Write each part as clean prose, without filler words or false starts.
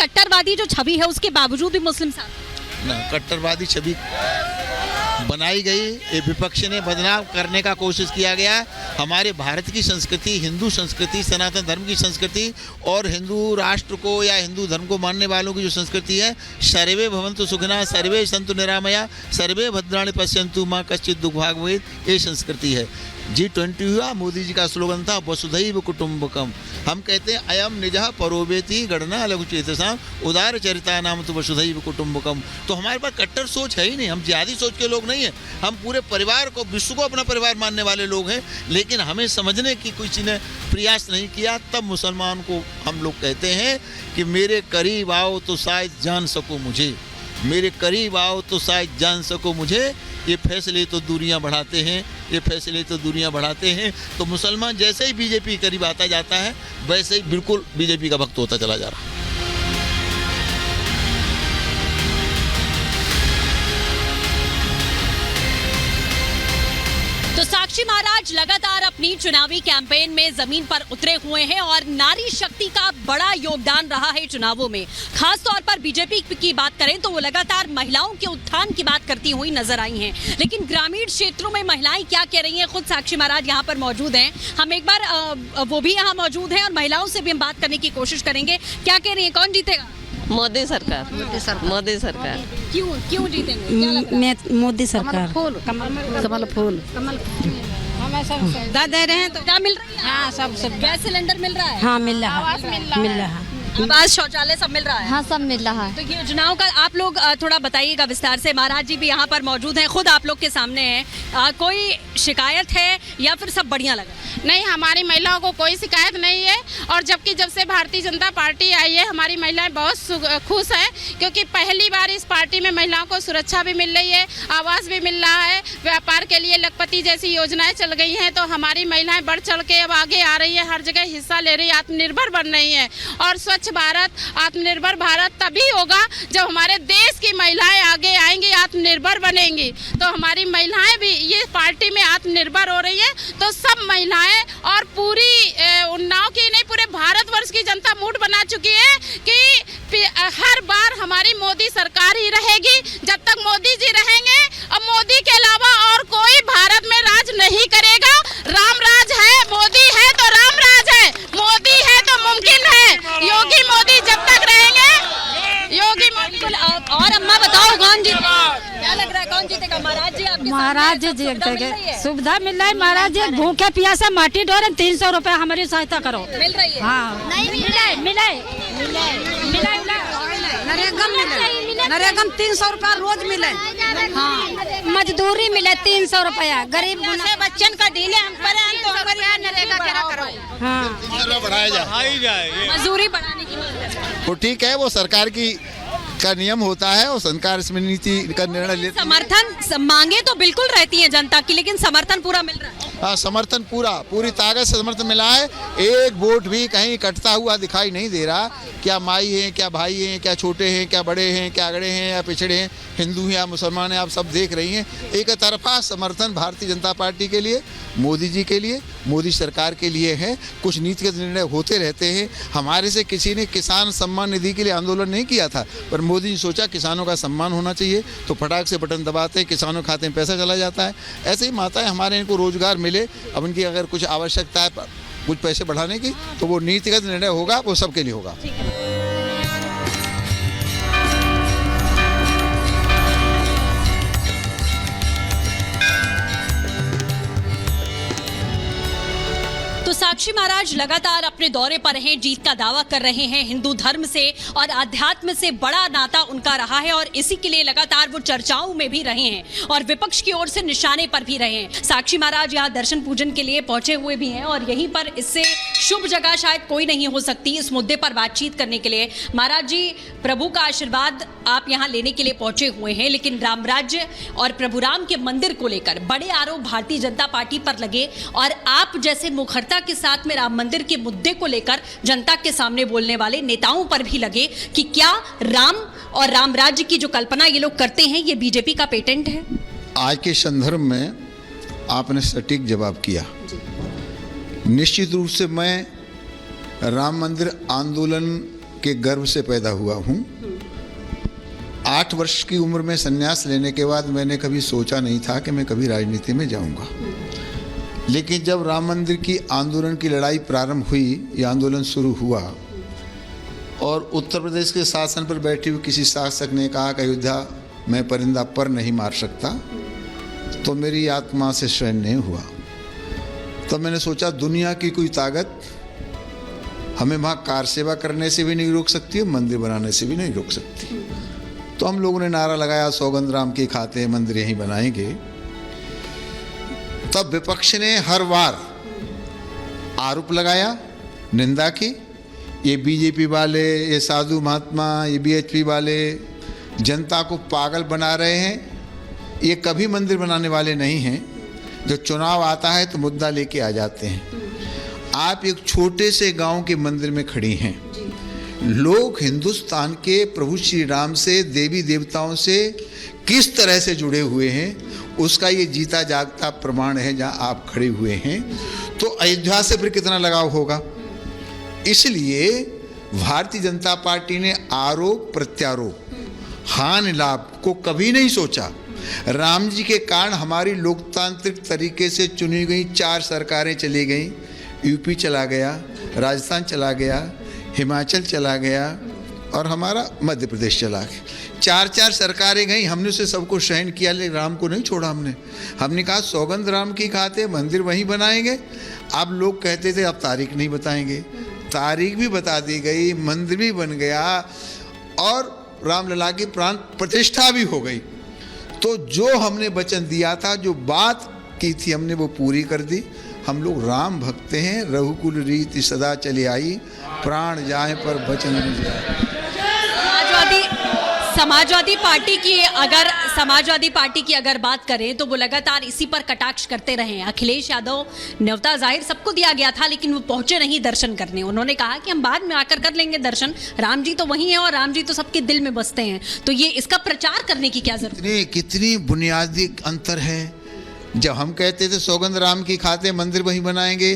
कट्टरवादी जो छवि है उसके बावजूद भी मुस्लिम साथ ना कट्टरवादी छवि बनाई गई, ये विपक्ष ने बदनाम करने का कोशिश किया गया। हमारे भारत की संस्कृति, हिंदू संस्कृति, सनातन धर्म की संस्कृति और हिंदू राष्ट्र को या हिंदू धर्म को मानने वालों की जो संस्कृति है, सर्वे भवन्तु सुखिनः, सर्वे सन्तु निरामया, सर्वे भद्राणि पश्यन्तु मा कश्चित् दुःखभाग् भवेत्, ये संस्कृति है। G20 हुआ, मोदी जी का स्लोगन था वसुधैव कुटुम्बकम। हम कहते हैं अयम निजः परोवेति गणना लघुचेतसाम उदार चरिता नाम तो वसुधैव कुटुम्बकम। तो हमारे पास कट्टर सोच है ही नहीं, हम जिहादी सोच के लोग नहीं हैं, हम पूरे परिवार को, विश्व को अपना परिवार मानने वाले लोग हैं। लेकिन हमें समझने की किसी ने प्रयास नहीं किया। तब मुसलमान को हम लोग कहते हैं कि मेरे करीब आओ तो शायद जान सको मुझे, मेरे करीब आओ तो शायद जान सको मुझे। ये फैसले तो दूरियां बढ़ाते हैं, ये फैसले तो दूरियां बढ़ाते हैं। तो मुसलमान जैसे ही बीजेपी करीब आता जाता है, वैसे ही बिल्कुल बीजेपी का भक्त होता चला जा रहा है। तो साक्षी महाराज लगातार अपनी चुनावी कैंपेन में जमीन पर उतरे हुए हैं और नारी शक्ति का बड़ा योगदान रहा है चुनावों में। खास तौर पर बीजेपी की बात करें तो वो लगातार महिलाओं के उत्थान की बात करती हुई नजर आई हैं। लेकिन ग्रामीण क्षेत्रों में महिलाएं क्या कह रही हैं, खुद साक्षी महाराज यहाँ पर मौजूद हैं। हम एक बार वो भी यहाँ मौजूद हैं और महिलाओं से भी हम बात करने की कोशिश करेंगे। क्या कह रही है, कौन जीतेगा? मोदी सरकार। मोदी सरकार। क्यों जीतेंगे, क्या लग रहा है? मोदी सरकार। कमल फूल। हमें सब दे रहे हैं तो क्या मिल रही है? हाँ सब गैस सिलेंडर मिल रहा है? हाँ मिल रहा है। आवास, शौचालय सब मिल रहा है? हाँ सब मिल रहा है। तो ये चुनाव का आप लोग थोड़ा बताइएगा विस्तार से। महाराज जी भी यहाँ पर मौजूद हैं, खुद आप लोग के सामने हैं। कोई शिकायत है या फिर सब बढ़िया लगा? नहीं, हमारी महिलाओं को कोई शिकायत नहीं है। और जबकि जब से भारतीय जनता पार्टी आई है, हमारी महिलाएं बहुत खुश हैं, क्योंकि पहली बार इस पार्टी में महिलाओं को सुरक्षा भी मिल रही है, आवास भी मिल रहा है, व्यापार के लिए लखपति जैसी योजनाएं चल गई हैं। तो हमारी महिलाएं बढ़ चढ़ के अब आगे आ रही है, हर जगह हिस्सा ले रही है, आत्मनिर्भर बन रही है। और स्वच्छ भारत, आत्मनिर्भर भारत तभी होगा जब हमारे देश की महिलाएं आगे आएंगी, आत्मनिर्भर बनेंगी। तो हमारी महिलाएं भी ये पार्टी में आत्मनिर्भर हो रही है। तो सब महिलाएं और पूरी उन्नाव की नहीं, पूरे भारतवर्ष की जनता मूड बना चुकी है कि हर बार हमारी मोदी सरकार ही रहेगी। जब तक मोदी जी रहेंगे, अब मोदी के अलावा और कोई भारत में राज नहीं करेगा। राम राज है, मोदी है तो राम राज है, मोदी है तो मुमकिन है। योगी मोदी जब तक रहेंगे, योगी मोदी। और अम्मा बताओ कौन जीतेगा, क्या लग रहा है, कौन जीतेगा? महाराज जी आपके महाराज जी जीतेंगे। सुविधा मिल रहा है महाराज जी, भूखे प्यासे माटी डोर 300 रुपए हमारी सहायता करो। मिल रही है? हाँ नहीं मिले नरेगा 300 रुपया रोज मिले। हाँ मजदूरी मिले 300 रुपया, गरीब बच्चन का दिले हम पर तो हमारे नरेगा करो। हाँ बढ़ाया जाए, मजदूरी बढ़ाने की मांग है। वो ठीक है, वो सरकार की का नियम होता है और सरकार इसमें नीति का निर्णय लेती है। समर्थन मांगे तो बिल्कुल रहती है जनता की, लेकिन समर्थन पूरा मिल रहा है? हाँ, समर्थन पूरी ताकत से समर्थन मिला है। एक वोट भी कहीं कटता हुआ दिखाई नहीं दे रहा। क्या माई हैं, क्या भाई हैं, क्या छोटे हैं, क्या बड़े हैं, क्या अगड़े हैं या पिछड़े हैं, हिंदू हैं या मुसलमान हैं, आप सब देख रही हैं। एक तरफा समर्थन भारतीय जनता पार्टी के लिए, मोदी जी के लिए, मोदी सरकार के लिए है। कुछ नीतिगत निर्णय होते रहते हैं। हमारे से किसी ने किसान सम्मान निधि के लिए आंदोलन नहीं किया था, पर मोदी जी सोचा किसानों का सम्मान होना चाहिए, तो फटाक से बटन दबाते हैं, किसानों के खाते में पैसा चला जाता है। ऐसे ही माताएं हमारे, इनको रोजगार मिले। अब इनकी अगर कुछ आवश्यकता है कुछ पैसे बढ़ाने की, तो वो नीतिगत निर्णय होगा, वो सबके लिए होगा। तो साक्षी महाराज लगातार अपने दौरे पर हैं, जीत का दावा कर रहे हैं। हिंदू धर्म से और आध्यात्म से बड़ा नाता उनका रहा है और इसी के लिए लगातार वो चर्चाओं में भी रहे हैं और विपक्ष की ओर से निशाने पर भी रहे हैं। साक्षी महाराज यहाँ दर्शन पूजन के लिए पहुंचे हुए भी हैं और यहीं पर इससे शुभ जगह शायद कोई नहीं हो सकती इस मुद्दे पर बातचीत करने के लिए। महाराज जी, प्रभु का आशीर्वाद आप यहाँ लेने के लिए पहुंचे हुए हैं, लेकिन राम राज्य और प्रभु राम के मंदिर को लेकर बड़े आरोप भारतीय जनता पार्टी पर लगे और आप जैसे मुखरता के साथ में राम मंदिर के मुद्दे को लेकर जनता के सामने बोलने वाले नेताओं पर भी लगे कि क्या राम और राम राज्य की जो कल्पना ये लोग करते हैं ये बीजेपी का पेटेंट है। आज के संदर्भ में आपने सटीक जवाब किया। निश्चित रूप से मैं राम मंदिर आंदोलन के गर्भ से पैदा हुआ हूँ। 8 वर्ष की उम्र में संन्यास लेने के बाद मैंने कभी सोचा नहीं था कि मैं कभी राजनीति में जाऊंगा। लेकिन जब राम मंदिर की आंदोलन की लड़ाई प्रारंभ हुई, ये आंदोलन शुरू हुआ और उत्तर प्रदेश के शासन पर बैठे हुए किसी शासक ने कहा कि अयोध्या में परिंदा पर नहीं मार सकता, तो मेरी आत्मा से सहन नहीं हुआ। तो मैंने सोचा दुनिया की कोई ताकत हमें वहाँ कार सेवा करने से भी नहीं रोक सकती, मंदिर बनाने से भी नहीं रोक सकती। तो हम लोगों ने नारा लगाया, सौगंध राम की खाते मंदिर यहीं बनाएंगे। तब विपक्ष ने हर बार आरोप लगाया, निंदा की, ये बीजेपी वाले, ये साधु महात्मा, ये बीएचपी वाले जनता को पागल बना रहे हैं, ये कभी मंदिर बनाने वाले नहीं हैं। जो चुनाव आता है तो मुद्दा लेके आ जाते हैं। आप एक छोटे से गांव के मंदिर में खड़ी हैं। लोग हिंदुस्तान के प्रभु श्री राम से, देवी देवताओं से किस तरह से जुड़े हुए हैं, उसका ये जीता जागता प्रमाण है जहां आप खड़े हुए हैं। तो अयोध्या से फिर कितना लगाव होगा। इसलिए भारतीय जनता पार्टी ने आरोप प्रत्यारोप, हानि लाभ को कभी नहीं सोचा। राम जी के कारण हमारी लोकतांत्रिक तरीके से चुनी गई 4 सरकारें चली गई। यूपी चला गया, राजस्थान चला गया, हिमाचल चला गया और हमारा मध्य प्रदेश चला गया। 4 सरकारें गई, हमने उसे सबको सहन किया, लेकिन राम को नहीं छोड़ा। हमने कहा सौगंध राम की खाते मंदिर वहीं बनाएंगे। अब लोग कहते थे अब तारीख नहीं बताएंगे, तारीख भी बता दी गई, मंदिर भी बन गया और रामलला की प्राण प्रतिष्ठा भी हो गई। तो जो हमने वचन दिया था, जो बात की थी, हमने वो पूरी कर दी। हम लोग राम भक्त हैं, रघुकुल रीति सदा चली आई, प्राण जाए पर वचन न जाए। समाजवादी पार्टी की अगर बात करें तो वो लगातार इसी पर कटाक्ष करते रहे हैं। अखिलेश यादव न्योता जाहिर सबको दिया गया था, लेकिन वो पहुंचे नहीं दर्शन करने। उन्होंने कहा कि हम बाद में आकर कर लेंगे दर्शन, राम जी तो वही हैं और राम जी तो सबके दिल में बसते हैं। तो ये इसका प्रचार करने की क्या जरूरत है? कितनी बुनियादी अंतर है। जब हम कहते थे सौगंध राम की खाते मंदिर वहीं बनाएंगे,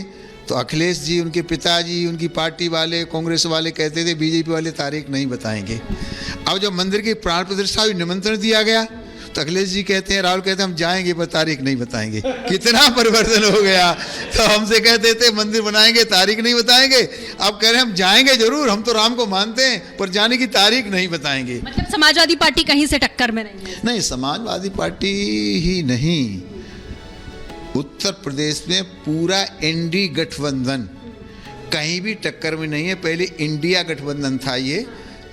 तो अखिलेश जी, उनके पिताजी, उनकी पार्टी वाले, कांग्रेस वाले कहते थे बीजेपी वाले तारीख नहीं बताएंगे। अब जब मंदिर की प्राण प्रतिष्ठा निमंत्रण दिया गया तो अखिलेश जी कहते हैं, राहुल कहते हैं हम जाएंगे पर तारीख नहीं बताएंगे। कितना परिवर्तन हो गया। तो हमसे कहते थे मंदिर बनाएंगे तारीख नहीं बताएंगे, अब कह रहे हैं हम जाएंगे जरूर, हम तो राम को मानते हैं पर जाने की तारीख नहीं बताएंगे। मतलब समाजवादी पार्टी कहीं से टक्कर में नहीं है? नहीं, समाजवादी पार्टी ही नहीं, उत्तर प्रदेश में पूरा एनडी गठबंधन कहीं भी टक्कर में नहीं है। पहले इंडिया गठबंधन था ये,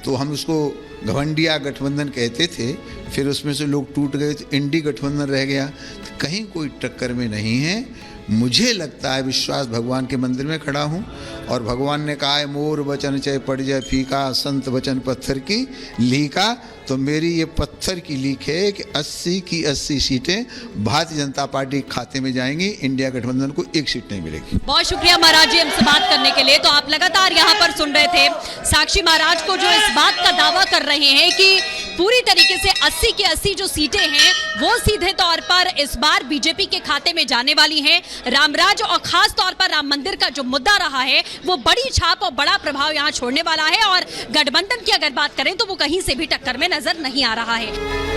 तो हम उसको घमंडिया गठबंधन कहते थे, फिर उसमें से लोग टूट गए तो इंडी गठबंधन रह गया। तो कहीं कोई टक्कर में नहीं है। मुझे लगता है, विश्वास भगवान के मंदिर में खड़ा हूँ और भगवान ने कहा है मोर वचन चाहे पड़ जाए फीका, संत वचन पत्थर की लीका। तो मेरी ये पत्थर की लीक है कि 80 की 80 सीटें भारतीय जनता पार्टी के खाते में जाएंगी, इंडिया गठबंधन को 1 सीट नहीं मिलेगी। बहुत शुक्रिया महाराज जी हमसे बात करने के लिए। तो आप लगातार यहाँ पर सुन रहे थे साक्षी महाराज को, जो इस बात का दावा कर रहे हैं कि पूरी तरीके से 80 की 80 जो सीटें हैं वो सीधे तौर पर इस बार बीजेपी के खाते में जाने वाली हैं। रामराज और खास तौर पर राम मंदिर का जो मुद्दा रहा है वो बड़ी छाप और बड़ा प्रभाव यहाँ छोड़ने वाला है, और गठबंधन की अगर बात करें तो वो कहीं से भी टक्कर में नजर नहीं आ रहा है।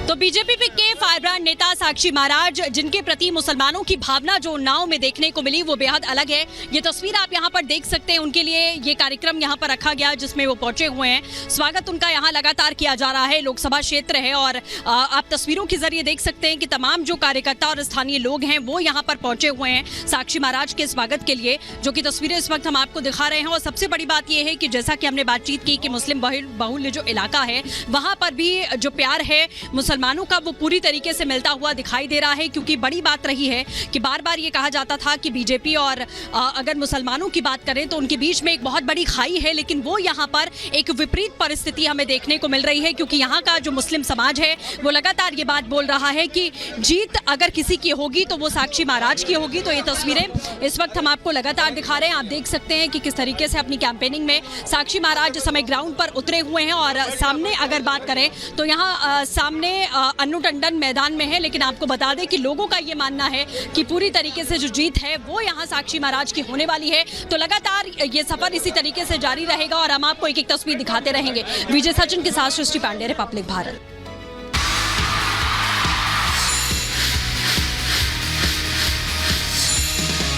तो बीजेपी के फायरब्रांड नेता साक्षी महाराज, जिनके प्रति मुसलमानों की भावना जो उन्नाव में देखने को मिली वो बेहद अलग है। ये तस्वीर आप यहाँ पर देख सकते हैं। उनके लिए ये कार्यक्रम यहाँ पर रखा गया जिसमें वो पहुंचे हुए हैं। स्वागत उनका यहाँ लगातार किया जा रहा है। लोकसभा क्षेत्र है और आप तस्वीरों के जरिए देख सकते हैं कि तमाम जो कार्यकर्ता और स्थानीय लोग हैं वो यहाँ पर पहुंचे हुए हैं साक्षी महाराज के स्वागत के लिए, जो कि तस्वीरें इस वक्त हम आपको दिखा रहे हैं। और सबसे बड़ी बात यह है कि जैसा कि हमने बातचीत की कि मुस्लिम बहुल्य जो इलाका है वहाँ पर भी जो प्यार है मुसलमानों का वो पूरी तरीके से मिलता हुआ दिखाई दे रहा है। क्योंकि बड़ी बात रही है कि बार बार ये कहा जाता था कि बीजेपी और अगर मुसलमानों की बात करें तो उनके बीच में एक बहुत बड़ी खाई है, लेकिन वो यहाँ पर एक विपरीत परिस्थिति हमें देखने को मिल रही है। क्योंकि यहाँ का जो मुस्लिम समाज है वो लगातार ये बात बोल रहा है कि जीत अगर किसी की होगी तो वो साक्षी महाराज की होगी। तो ये तस्वीरें इस वक्त हम आपको लगातार दिखा रहे हैं। आप देख सकते हैं कि किस तरीके से अपनी कैंपेनिंग में साक्षी महाराज इस समय ग्राउंड पर उतरे हुए हैं। और सामने अगर बात करें तो यहाँ सामने अन्नू टंडन मैदान में है, लेकिन आपको बता दें कि लोगों का ये मानना है कि पूरी तरीके से जो जीत है वो यहाँ साक्षी महाराज की होने वाली है। तो लगातार ये सफर इसी तरीके से जारी रहेगा और हम आपको एक एक तस्वीर दिखाते रहेंगे। विजय सचिन के साथ सृष्टि पांडे, रिपब्लिक भारत।